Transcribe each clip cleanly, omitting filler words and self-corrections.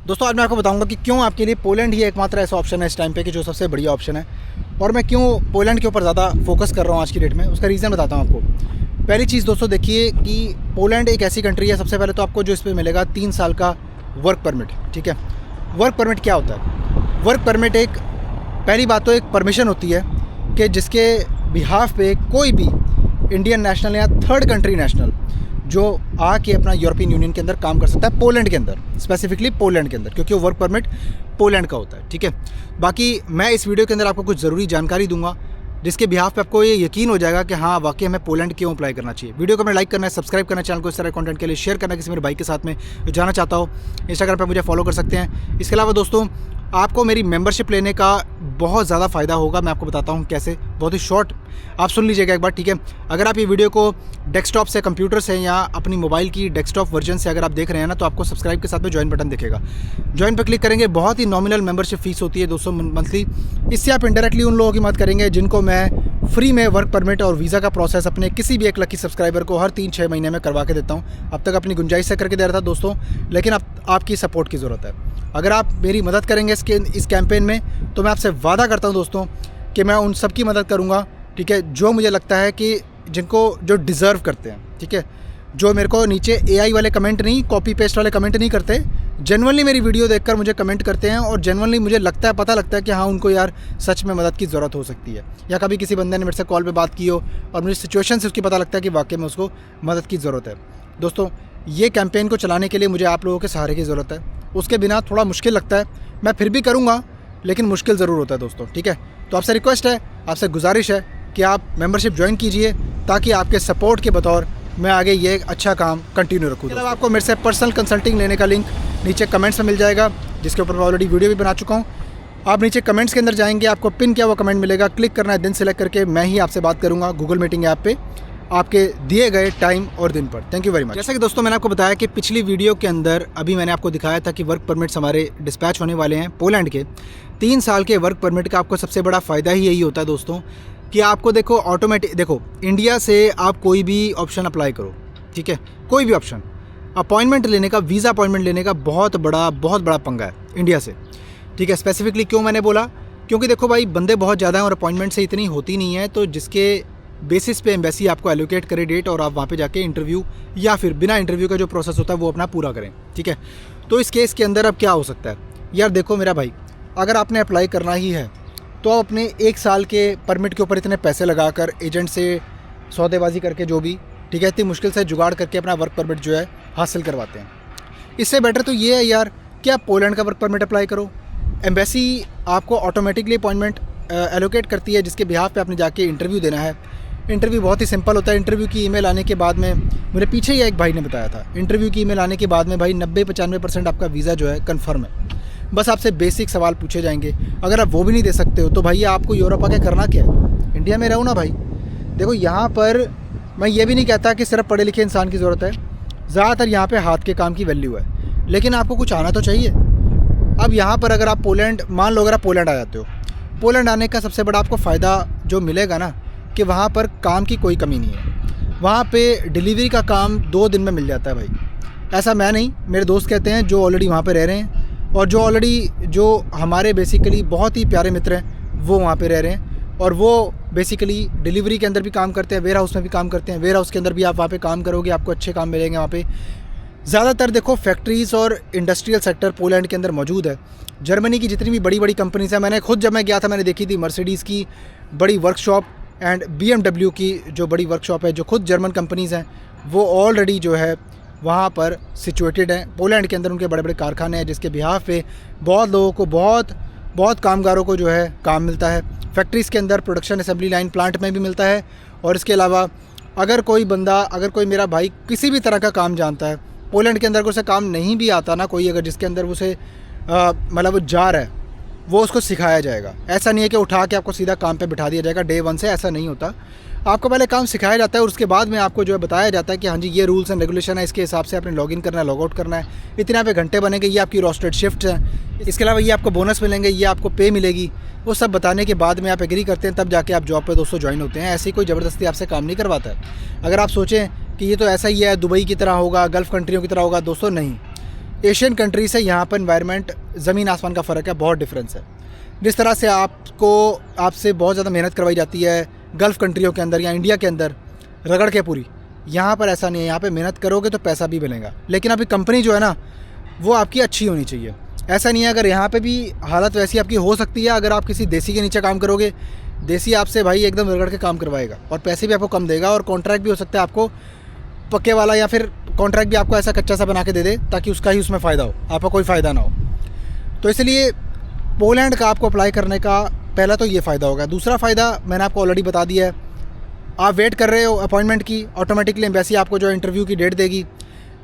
दोस्तों आज मैं आपको बताऊंगा कि क्यों आपके लिए पोलैंड ही एकमात्र ऐसा ऑप्शन है इस टाइम पे कि जो सबसे बढ़िया ऑप्शन है, और मैं क्यों पोलैंड के ऊपर ज़्यादा फोकस कर रहा हूँ आज की डेट में। उसका रीज़न बताता हूँ आपको। पहली चीज़ दोस्तों देखिए कि पोलैंड एक ऐसी कंट्री है, सबसे पहले तो आपको जो इस पर मिलेगा 3 साल का वर्क परमिट। ठीक है, वर्क परमिट क्या होता है? वर्क परमिट एक, पहली बात तो एक परमिशन होती है कि जिसके बिहाफ पे कोई भी इंडियन नेशनल या थर्ड कंट्री नेशनल जो आके अपना यूरोपियन यूनियन के अंदर काम कर सकता है, पोलैंड के अंदर, स्पेसिफिकली पोलैंड के अंदर, क्योंकि वो वर्क परमिट पोलैंड का होता है। ठीक है, बाकी मैं इस वीडियो के अंदर आपको कुछ ज़रूरी जानकारी दूंगा जिसके बिहाफ पे आपको ये यकीन हो जाएगा कि हाँ वाकई हमें पोलैंड क्यों अप्लाई करना चाहिए। वीडियो को हमें लाइक करना है, सब्सक्राइब करना है चैनल को इस तरह कंटेंट के लिए, शेयर करना किसी मेरे भाई के साथ में जो जाना चाहता हो। इंस्टाग्राम पर मुझे फॉलो कर सकते हैं। इसके अलावा दोस्तों आपको मेरी मेंबरशिप लेने का बहुत ज़्यादा फ़ायदा होगा। मैं आपको बताता हूँ कैसे, बहुत ही शॉर्ट आप सुन लीजिएगा एक बार। ठीक है, अगर आप ये वीडियो को डेस्कटॉप से, कंप्यूटर से या अपनी मोबाइल की डेस्कटॉप वर्जन से अगर आप देख रहे हैं ना, तो आपको सब्सक्राइब के साथ में ज्वाइन बटन दिखेगा। ज्वाइन पर क्लिक करेंगे, बहुत ही नॉमिनल मेंबरशिप फीस होती है 200 मंथली। इससे आप इंडायरेक्टली उन लोगों की मदद करेंगे जिनको मैं फ्री में वर्क परमिट और वीज़ा का प्रोसेस अपने किसी भी एक लकी सब्सक्राइबर को हर 3-6 महीने में करवा के देता हूँ। अब तक अपनी गुंजाइश से करके दे रहा था दोस्तों, लेकिन अब आपकी सपोर्ट की ज़रूरत है। अगर आप मेरी मदद करेंगे इस कैंपेन में, तो मैं आपसे वादा करता हूं दोस्तों कि मैं उन सब की मदद करूंगा। ठीक है, जो मुझे लगता है कि जो डिज़र्व करते हैं। ठीक है, जो मेरे को नीचे AI वाले कमेंट नहीं, कॉपी पेस्ट वाले कमेंट नहीं करते, जेन्युइनली मेरी वीडियो देखकर मुझे कमेंट करते हैं और जेन्युइनली मुझे पता लगता है कि हाँ उनको यार सच में मदद की ज़रूरत हो सकती है, या कभी किसी बंदे ने मेरे से कॉल पे बात की हो और मुझे सिचुएशन से उसकी पता लगता है कि वाकई में उसको मदद की ज़रूरत है। दोस्तों ये कैंपेन को चलाने के लिए मुझे आप लोगों के सहारे की ज़रूरत है। उसके बिना थोड़ा मुश्किल लगता है, मैं फिर भी करूँगा, लेकिन मुश्किल ज़रूर होता है दोस्तों। ठीक है, तो आपसे रिक्वेस्ट है, आपसे गुजारिश है कि आप मेंबरशिप ज्वाइन कीजिए ताकि आपके सपोर्ट के बतौर मैं आगे ये अच्छा काम कंटिन्यू रखूँ। इसके अलावा आपको मेरे से पर्सनल कंसल्टिंग लेने का लिंक नीचे कमेंट्स में मिल जाएगा, जिसके ऊपर मैं ऑलरेडी वीडियो भी बना चुका हूँ। आप नीचे कमेंट्स के अंदर जाएंगे, आपको पिन किया हुआ कमेंट मिलेगा, क्लिक करना है, दिन सेलेक्ट करके मैं ही आपसे बात करूँगा गूगल मीटिंग ऐप पे आपके दिए गए टाइम और दिन पर। Thank you very much. जैसा कि दोस्तों मैंने आपको बताया कि पिछली वीडियो के अंदर अभी मैंने आपको दिखाया था कि वर्क परमिट्स हमारे डिस्पैच होने वाले हैं पोलैंड के। 3 साल के वर्क परमिट का आपको सबसे बड़ा फ़ायदा ही यही होता है दोस्तों कि आपको देखो ऑटोमेटिक, देखो इंडिया से आप कोई भी ऑप्शन अप्लाई करो, ठीक है, कोई भी ऑप्शन, अपॉइंटमेंट लेने का, वीज़ा अपॉइंटमेंट लेने का बहुत बड़ा पंगा है इंडिया से। ठीक है, स्पेसिफिकली क्यों मैंने बोला, क्योंकि देखो भाई बंदे बहुत ज़्यादा हैं और अपॉइंटमेंट से इतनी होती नहीं है, तो जिसके बेसिस पे एम्बेसी आपको एलोकेट करे डेट और आप वहाँ पे जाके इंटरव्यू या फिर बिना इंटरव्यू का जो प्रोसेस होता है वो अपना पूरा करें। ठीक है, तो इस केस के अंदर अब क्या हो सकता है यार, देखो मेरा भाई, अगर आपने अप्लाई करना ही है तो आप अपने 1 साल के परमिट के ऊपर इतने पैसे लगाकर एजेंट से सौदेबाजी करके जो भी, ठीक है, इतनी मुश्किल से जुगाड़ करके अपना वर्क परमिट जो है हासिल करवाते हैं। इससे बेटर तो ये है यार कि आप पोलैंड का वर्क परमिट अप्लाई करो। एम्बेसी आपको ऑटोमेटिकली अपॉइंटमेंट एलोकेट करती है, जिसके बिहाफ पे आपने जाके इंटरव्यू देना है। इंटरव्यू बहुत ही सिंपल होता है। इंटरव्यू की ईमेल आने के बाद में, मेरे पीछे ही एक भाई ने बताया था, इंटरव्यू की ईमेल आने के बाद में भाई 90-95% आपका वीज़ा जो है कन्फर्म है। बस आपसे बेसिक सवाल पूछे जाएंगे। अगर आप वो भी नहीं दे सकते हो तो भाई आपको यूरोप आके करना क्या है, इंडिया में रहो ना भाई। देखो यहाँ पर मैं ये भी नहीं कहता कि सिर्फ पढ़े लिखे इंसान की ज़रूरत है, ज़्यादातर यहाँ पे हाथ के काम की वैल्यू है, लेकिन आपको कुछ आना तो चाहिए। अब यहाँ पर अगर आप पोलैंड, मान लो अगर आप पोलैंड आ जाते हो, पोलैंड आने का सबसे बड़ा आपको फ़ायदा जो मिलेगा ना कि वहाँ पर काम की कोई कमी नहीं है। वहाँ पे डिलीवरी का काम 2 दिन में मिल जाता है भाई। ऐसा मैं नहीं, मेरे दोस्त कहते हैं जो ऑलरेडी वहाँ पे रह रहे हैं और जो हमारे बेसिकली बहुत ही प्यारे मित्र हैं वो वहाँ पे रह रहे हैं, और वो बेसिकली डिलीवरी के अंदर भी काम करते हैं, वेयर हाउस में भी काम करते हैं। वेयर हाउस के अंदर भी आप वहाँ पे काम करोगे, आपको अच्छे काम मिलेंगे वहाँ पे। ज़्यादातर देखो फैक्ट्रीज़ और इंडस्ट्रियल सेक्टर पोलैंड के अंदर मौजूद है। जर्मनी की जितनी भी बड़ी कंपनीज़ हैं, मैंने खुद जब मैं गया था मैंने देखी थी मर्सिडीज़ की बड़ी वर्कशॉप एंड BMW की जो बड़ी वर्कशॉप है, जो खुद जर्मन कंपनीज़ हैं, वो ऑलरेडी जो है वहाँ पर सिचुएटेड हैं पोलैंड के अंदर। उनके बड़े बड़े कारखाने हैं जिसके बिहाफ पे बहुत लोगों को, बहुत कामगारों को जो है काम मिलता है। फैक्ट्रीज़ के अंदर प्रोडक्शन असेंबली लाइन प्लांट में भी मिलता है। और इसके अलावा अगर कोई मेरा भाई किसी भी तरह का काम जानता है पोलैंड के अंदर, को उसे काम नहीं भी आता ना कोई, अगर जिसके अंदर उसे मतलब वो जा रहा है, वो उसको सिखाया जाएगा। ऐसा नहीं है कि उठा के आपको सीधा काम पे बिठा दिया जाएगा डे 1 से, ऐसा नहीं होता। आपको पहले काम सिखाया जाता है और उसके बाद में आपको जो है बताया जाता है कि हाँ जी ये रूल्स एंड रेगुलेशन है, इसके हिसाब से आपने लॉगिन करना है, लॉगआउट करना है, इतने यहाँ पे घंटे बनेंगे, ये आपकी रोस्टेड शिफ्ट हैं, इसके अलावा ये आपको बोनस मिलेंगे, ये आपको पे मिलेगी। वो सब बताने के बाद में आप एग्री करते हैं, तब जाके आप जॉब पे दोस्तों ज्वाइन होते हैं। ऐसे ही कोई ज़बरदस्ती आपसे काम नहीं करवाता है। अगर आप सोचें कि ये तो ऐसा ही है, दुबई की तरह होगा, गल्फ़ कंट्रियों की तरह होगा, दोस्तों नहीं। एशियन कंट्री से यहाँ पर एनवायरनमेंट ज़मीन आसमान का फ़र्क है, बहुत डिफरेंस है। जिस तरह से आपसे बहुत ज़्यादा मेहनत करवाई जाती है गल्फ़ कंट्रियों के अंदर या इंडिया के अंदर रगड़ के पूरी, यहाँ पर ऐसा नहीं है। यहाँ पे मेहनत करोगे तो पैसा भी मिलेगा, लेकिन अभी कंपनी जो है ना वो आपकी अच्छी होनी चाहिए। ऐसा नहीं है, अगर यहाँ पे भी हालत वैसी आपकी हो सकती है, अगर आप किसी देसी के नीचे काम करोगे, देसी आपसे भाई एकदम रगड़ के काम करवाएगा और पैसे भी आपको कम देगा, और कॉन्ट्रैक्ट भी हो सकता है आपको पक्के वाला, या फिर कॉन्ट्रैक्ट भी आपको ऐसा कच्चा सा बना के दे दे ताकि उसका ही उसमें फ़ायदा हो, आपका कोई फ़ायदा ना हो। तो इसलिए पोलैंड का आपको अप्लाई करने का पहला तो ये फ़ायदा होगा। दूसरा फ़ायदा मैंने आपको ऑलरेडी बता दिया है, आप वेट कर रहे हो अपॉइंटमेंट की, ऑटोमेटिकली एम्बेसी आपको जो इंटरव्यू की डेट देगी,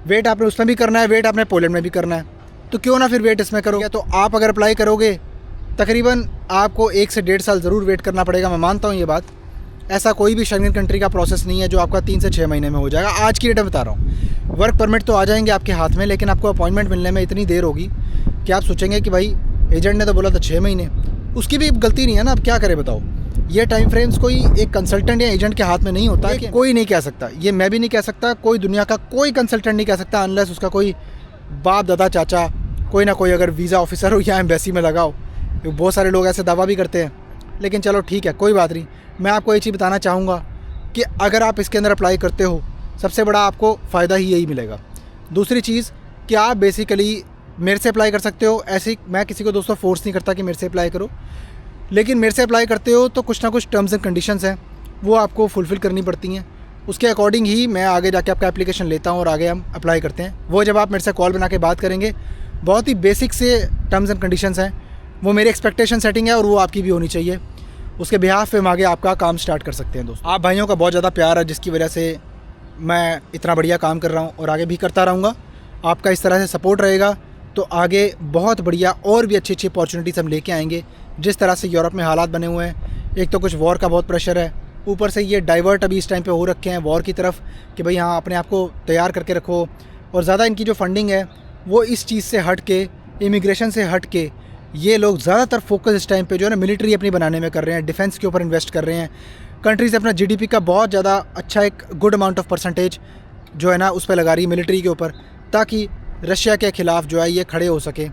वेट आपने उसमें भी करना है, वेट आपने पोलैंड में भी करना है, तो क्यों ना फिर वेट इसमें करोगे। तो आप अगर अप्लाई करोगे तकरीबन आपको 1 से 1.5 साल ज़रूर वेट करना पड़ेगा। मैं मानता हूँ ये बात, ऐसा कोई भी शेंगन कंट्री का प्रोसेस नहीं है जो आपका 3 से 6 महीने में हो जाएगा। आज की डेट में बता रहा हूँ, वर्क परमिट तो आ जाएंगे आपके हाथ में, लेकिन आपको अपॉइंटमेंट मिलने में इतनी देर होगी कि आप सोचेंगे कि भाई एजेंट ने तो बोला था 6 महीने, उसकी भी गलती नहीं है ना, अब क्या करें बताओ। ये टाइम फ्रेम्स कोई एक कंसल्टेंट या एजेंट के हाथ में नहीं होता है, कोई नहीं कह सकता, ये मैं भी नहीं कह सकता, कोई दुनिया का कोई कंसल्टेंट नहीं कह सकता, अनलेस उसका कोई बाप दादा चाचा कोई ना कोई अगर वीज़ा ऑफिसर हो या एम्बेसी में लगा हो। बहुत सारे लोग ऐसे दावा भी करते हैं, लेकिन चलो ठीक है, कोई बात नहीं। मैं आपको एक चीज़ बताना चाहूँगा कि अगर आप इसके अंदर अप्लाई करते हो, सबसे बड़ा आपको फ़ायदा ही यही मिलेगा। दूसरी चीज़ कि आप बेसिकली मेरे से अप्लाई कर सकते हो, ऐसे मैं किसी को दोस्तों फोर्स नहीं करता कि मेरे से अप्लाई करो, लेकिन मेरे से अप्लाई करते हो तो कुछ ना कुछ टर्म्स एंड कंडीशंस हैं वो आपको फुलफ़िल करनी पड़ती हैं, उसके अकॉर्डिंग ही मैं आगे जाके आपका एप्लीकेशन लेता हूँ और आगे हम अप्लाई करते हैं। वो जब आप मेरे से कॉल बना के बात करेंगे, बहुत ही बेसिक से टर्म्स एंड कंडीशंस हैं, वो मेरी एक्सपेक्टेशन सेटिंग है और वो आपकी भी होनी चाहिए। उसके बिहाफ पे हम आगे आपका काम स्टार्ट कर सकते हैं। दोस्तों, आप भाइयों का बहुत ज़्यादा प्यार है जिसकी वजह से मैं इतना बढ़िया काम कर रहा हूँ और आगे भी करता रहूँगा। आपका इस तरह से सपोर्ट रहेगा तो आगे बहुत बढ़िया और भी अच्छी अच्छी अपॉर्चुनिटीज़ हम लेके आएंगे। जिस तरह से यूरोप में हालात बने हुए हैं, एक तो कुछ वॉर का बहुत प्रेशर है, ऊपर से ये डाइवर्ट अभी इस टाइम पे हो रखे हैं वॉर की तरफ कि भाई हाँ अपने आप को तैयार करके रखो, और ज़्यादा इनकी जो फंडिंग है वो इस चीज़ से हट के, इमिग्रेशन से हट के, ये लोग ज़्यादातर फोकस इस टाइम पे जो है ना मिलिट्री अपनी बनाने में कर रहे हैं, डिफेंस के ऊपर इन्वेस्ट कर रहे हैं। कंट्री से अपना जीडीपी का बहुत ज़्यादा अच्छा एक गुड अमाउंट ऑफ परसेंटेज जो है ना उस पर लगा रही है मिलिट्री के ऊपर, ताकि रशिया के ख़िलाफ़ जो है ये खड़े हो सके।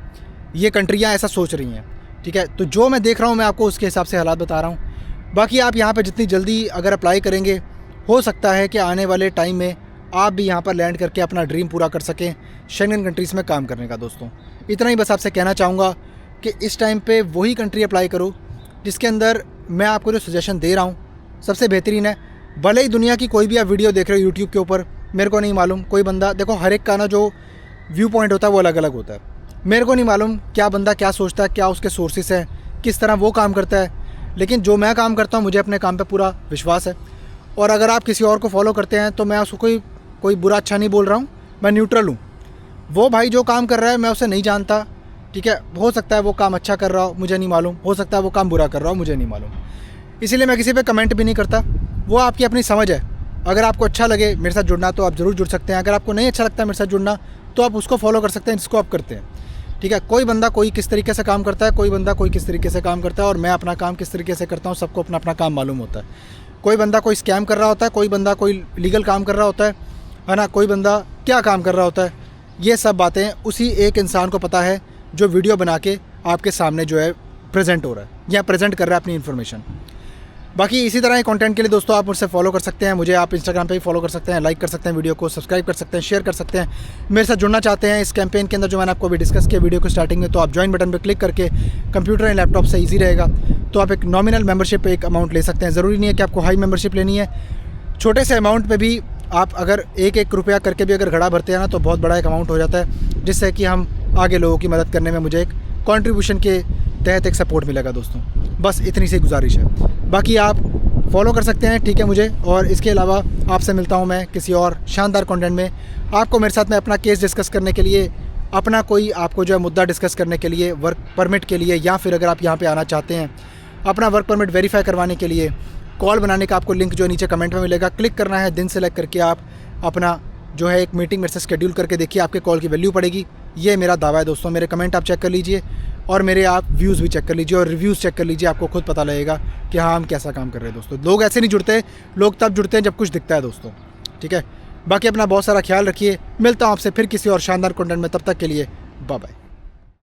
ये कंट्रियाँ ऐसा सोच रही हैं, ठीक है। तो जो मैं देख रहा हूँ मैं आपको उसके हिसाब से हालात बता रहा हूँ। बाकी आप यहाँ पे जितनी जल्दी अगर अप्लाई करेंगे, हो सकता है कि आने वाले टाइम में आप भी यहाँ पर लैंड करके अपना ड्रीम पूरा कर सकें शेंगन कंट्रीज़ में काम करने का। दोस्तों, इतना ही बस आपसे कहना चाहूँगा कि इस टाइम पे वही कंट्री अप्लाई करो जिसके अंदर मैं आपको जो सजेशन दे रहा हूँ सबसे बेहतरीन है। भले ही दुनिया की कोई भी आप वीडियो देख रहे हो यूट्यूब के ऊपर, मेरे को नहीं मालूम, कोई बंदा देखो हर एक का ना जो व्यू पॉइंट होता है वो अलग अलग होता है। मेरे को नहीं मालूम क्या बंदा क्या सोचता है, क्या उसके सोर्सेस हैं, किस तरह वो काम करता है, लेकिन जो मैं काम करता हूँ मुझे अपने काम पे पूरा विश्वास है। और अगर आप किसी और को फॉलो करते हैं तो मैं उसको कोई बुरा अच्छा नहीं बोल रहा हूँ, मैं न्यूट्रल हूँ। वो भाई जो काम कर रहा है मैं उसे नहीं जानता, ठीक है। हो सकता है वो काम अच्छा कर रहा हो, मुझे नहीं मालूम, हो सकता है वो काम बुरा कर रहा हो, मुझे नहीं मालूम। इसीलिए मैं किसी पे कमेंट भी नहीं करता, वो आपकी अपनी समझ है। अगर आपको अच्छा लगे मेरे साथ जुड़ना तो आप ज़रूर जुड़ सकते हैं, अगर आपको नहीं अच्छा लगता मेरे साथ जुड़ना तो आप उसको फॉलो कर सकते हैं जिसको आप करते हैं, ठीक है। कोई बंदा कोई किस तरीके से काम करता है, कोई बंदा कोई किस तरीके से काम करता है, और मैं अपना काम किस तरीके से करता हूँ सबको अपना अपना काम मालूम होता है। कोई बंदा कोई स्कैम कर रहा होता है, कोई बंदा कोई लीगल काम कर रहा होता है ना, कोई बंदा क्या काम कर रहा होता है, ये सब बातें उसी एक इंसान को पता है जो वीडियो बना के आपके सामने जो है प्रेजेंट हो रहा है या प्रेजेंट कर रहा है अपनी इन्फॉर्मेशन। बाकी इसी तरह के कंटेंट के लिए दोस्तों आप मुझसे फॉलो कर सकते हैं, मुझे आप इंस्टाग्राम पे भी फॉलो कर सकते हैं, लाइक कर सकते हैं, वीडियो को सब्सक्राइब कर सकते हैं, शेयर कर सकते हैं। मेरे साथ जुड़ना चाहते हैं इस कैंपेन के अंदर जो मैंने आपको अभी डिस्कस किया वीडियो को स्टार्टिंग में, तो आप ज्वाइन बटन पर क्लिक करके कंप्यूटर या लैपटॉप से ईजी रहेगा तो आप एक नॉमिनल मेंबरशिप एक अमाउंट ले सकते हैं। ज़रूरी नहीं है कि आपको हाई मेंबरशिप लेनी है, छोटे से अमाउंट पे भी आप अगर एक रुपया करके भी अगर घड़ा भरते हैं ना तो बहुत बड़ा एक अमाउंट हो जाता है, जिससे कि हम आगे लोगों की मदद करने में मुझे एक कंट्रीब्यूशन के तहत एक सपोर्ट मिलेगा। दोस्तों, बस इतनी सी गुजारिश है, बाकी आप फॉलो कर सकते हैं, ठीक है मुझे। और इसके अलावा आपसे मिलता हूँ मैं किसी और शानदार कंटेंट में। आपको मेरे साथ में अपना केस डिस्कस करने के लिए, अपना कोई आपको जो है मुद्दा डिस्कस करने के लिए, वर्क परमिट के लिए, या फिर अगर आप यहाँ पे आना चाहते हैं अपना वर्क परमिट वेरीफाई करवाने के लिए, कॉल बनाने का आपको लिंक जो नीचे कमेंट में मिलेगा, क्लिक करना है, दिन सेलेक्ट करके आप अपना जो है एक मीटिंग मेरे से शेड्यूल करके देखिए, आपके कॉल की वैल्यू पड़ेगी। ये मेरा दावा है दोस्तों। मेरे कमेंट आप चेक कर लीजिए और मेरे आप व्यूज़ भी चेक कर लीजिए और रिव्यूज़ चेक कर लीजिए, आपको खुद पता लगेगा कि हाँ हम कैसा काम कर रहे हैं। दोस्तों, लोग ऐसे नहीं जुड़ते, लोग तब जुड़ते हैं जब कुछ दिखता है दोस्तों, ठीक है। बाकी अपना बहुत सारा ख्याल रखिए। मिलता हूँ आपसे फिर किसी और शानदार कंटेंट में, तब तक के लिए बाय बाय।